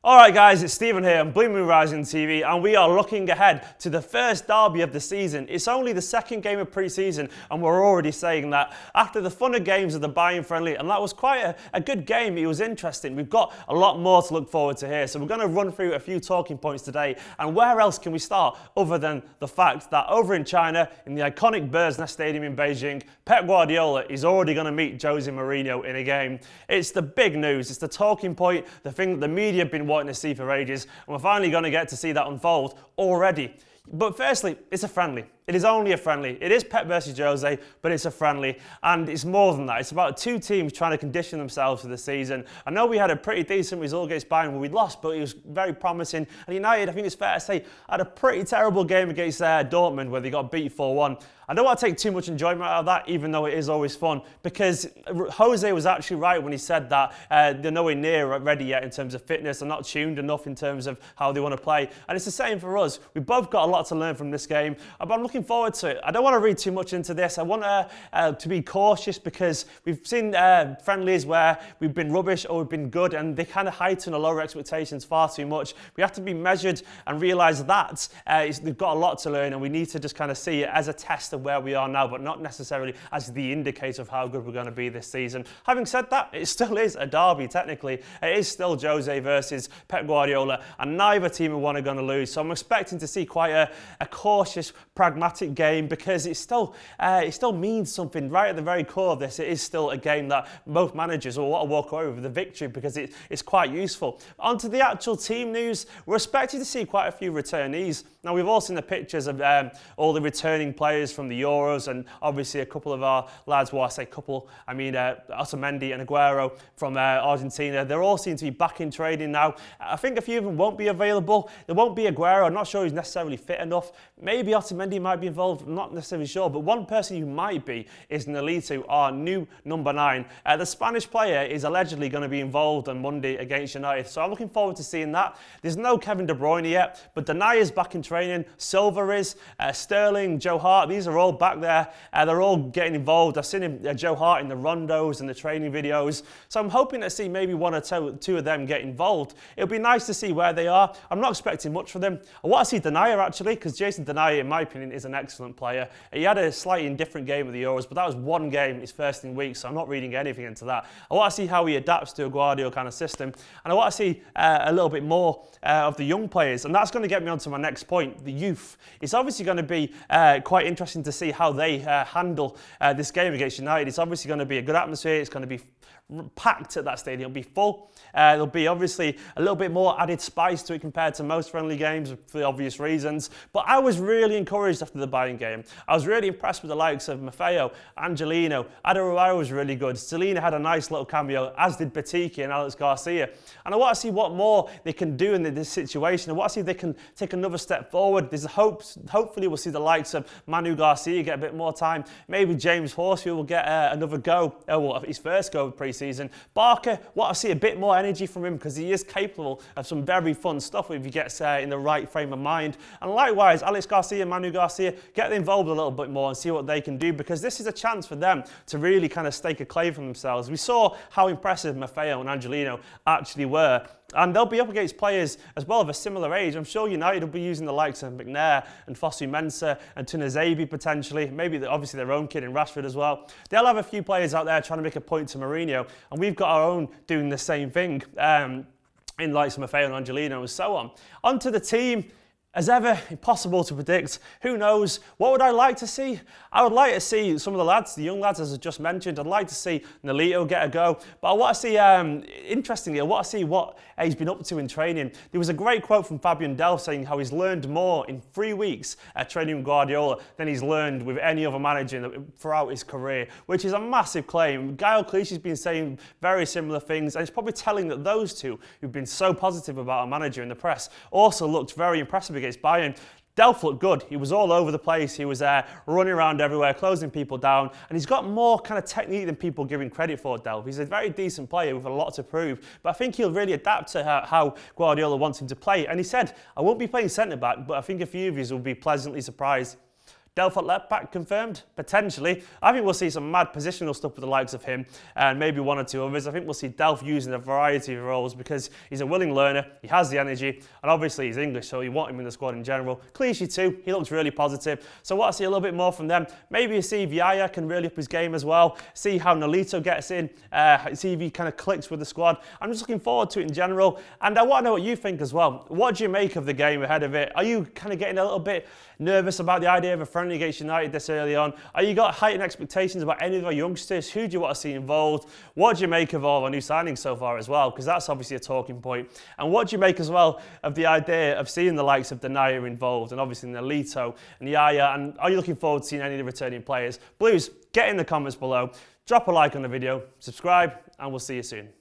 Alright guys, it's Stephen here on BlueMoonRisingTV and we are looking ahead to the first derby of the season. It's only the second game of pre-season and we're already saying that after the funner games of the Bayern friendly, and that was quite a good game, it was interesting. We've got a lot more to look forward to here, so we're going to run through a few talking points today. And where else can we start other than the fact that over in China, in the iconic Bird's Nest Stadium in Beijing, Pep Guardiola is already going to meet Jose Mourinho in a game. It's the big news, it's the talking point, the thing that the media have been wanting to see for ages, and we're finally going to get to see that unfold already. But firstly, it's a friendly. It is only a friendly. It is Pep versus Jose, but it's a friendly. And it's more than that. It's about two teams trying to condition themselves for the season. I know we had a pretty decent result against Bayern where we lost, but it was very promising. And United, I think it's fair to say, had a pretty terrible game against Dortmund where they got beat 4-1. I don't want to take too much enjoyment out of that, even though it is always fun, because Jose was actually right when he said that they're nowhere near ready yet in terms of fitness. They're not tuned enough in terms of how they want to play. And it's the same for us. We've both got a lot to learn from this game, but I'm looking forward to it. I don't want to read too much into this. I want to be cautious because we've seen friendlies where we've been rubbish or we've been good, and they kind of heighten the lower expectations far too much. We have to be measured and realise that they've got a lot to learn, and we need to just kind of see it as a test of where we are now, but not necessarily as the indicator of how good we're going to be this season. Having said that, it still is a derby technically. It is still Jose versus Pep Guardiola, and neither team are going to lose. So I'm expecting to see quite a cautious, pragmatic game, because it still means something right at the very core of this. It is still a game that both managers will want to walk away with the victory because it's quite useful. On to the actual team news. We're expecting to see quite a few returnees. Now, we've all seen the pictures of all the returning players from the Euros, and obviously a couple of our lads, well, I say couple, I mean Otamendi and Aguero from Argentina. They all seem to be back in training now. I think a few of them won't be available. There won't be Aguero. I'm not sure he's necessarily fit enough. Maybe Otamendi might be involved. I'm not necessarily sure. But one person who might be is Nolito, our new number 9. The Spanish player is allegedly going to be involved on Monday against United. So I'm looking forward to seeing that. There's no Kevin De Bruyne yet, but Denier is back in training. Silva is, Sterling, Joe Hart, these are all back there. They're all getting involved. I've seen Joe Hart in the rondos and the training videos. So I'm hoping to see maybe one or two of them get involved. It'll be nice to see where they are. I'm not expecting much from them. I want to see Denier actually, because Jason Denier, in my opinion, is an excellent player. He had a slightly indifferent game of the Euros, but that was one game, his first in weeks, so I'm not reading anything into that. I want to see how he adapts to a Guardiola kind of system, and I want to see a little bit more of the young players, and that's going to get me on to my next point, the youth. It's obviously going to be quite interesting to see how they handle this game against United. It's obviously going to be a good atmosphere. It's going to be packed at that stadium. It'll be full. There'll be obviously a little bit more added spice to it compared to most friendly games for the obvious reasons. But I was really encouraged after the Bayern game. I was really impressed with the likes of Maffeo, Angelino. Adebayor was really good. Selena had a nice little cameo, as did Batiki and Alex Garcia. And I want to see what more they can do in this situation. I want to see if they can take another step forward. There's hopefully we'll see the likes of Manu Garcia get a bit more time. Maybe James Horsfield will get another go, his first go of pre-season. Barker, want to see a bit more energy from him because he is capable of some very fun stuff if he gets in the right frame of mind. And likewise, Alex Garcia, Manu Garcia, get involved a little bit more and see what they can do, because this is a chance for them to really kind of stake a claim for themselves. We saw how impressive Maffeo and Angelino actually were. And they'll be up against players as well of a similar age. I'm sure United will be using the likes of McNair and Fosu Mensah and Tunazabi potentially. Maybe obviously their own kid in Rashford as well. They'll have a few players out there trying to make a point to Mourinho. And we've got our own doing the same thing in likes of Maffeo and Angelino and so on. Onto the team. As ever, impossible to predict. Who knows? What would I like to see? I would like to see some of the lads, the young lads, as I just mentioned. I'd like to see Nolito get a go. But I want to see, interestingly, I want to see what he's been up to in training. There was a great quote from Fabian Delph saying how he's learned more in 3 weeks training with Guardiola than he's learned with any other manager throughout his career, which is a massive claim. Gael Clichy's been saying very similar things, and it's probably telling that those two, who've been so positive about our manager in the press, also looked very impressive against Bayern. Delph looked good. He was all over the place. He was running around everywhere, closing people down. And he's got more kind of technique than people give him credit for, Delph. He's a very decent player with a lot to prove. But I think he'll really adapt to how Guardiola wants him to play. And he said, I won't be playing centre-back, but I think a few of you will be pleasantly surprised. Delph at left back confirmed? Potentially. I think we'll see some mad positional stuff with the likes of him and maybe one or two others. I think we'll see Delph using a variety of roles because he's a willing learner, he has the energy, and obviously he's English, so you want him in the squad in general. Clichy too, he looks really positive. So what I see a little bit more from them. Maybe you see if Yaya can really up his game as well. See how Nolito gets in, see if he kind of clicks with the squad. I'm just looking forward to it in general. And I want to know what you think as well. What do you make of the game ahead of it? Are you kind of getting a little bit nervous about the idea of a friendly against United this early on? Are you got heightened expectations about any of our youngsters? Who do you want to see involved? What do you make of all our new signings so far as well? Because that's obviously a talking point. And what do you make as well of the idea of seeing the likes of Denayer involved and obviously Nolito and Yaya? And are you looking forward to seeing any of the returning players? Blues, get in the comments below, drop a like on the video, subscribe, and we'll see you soon.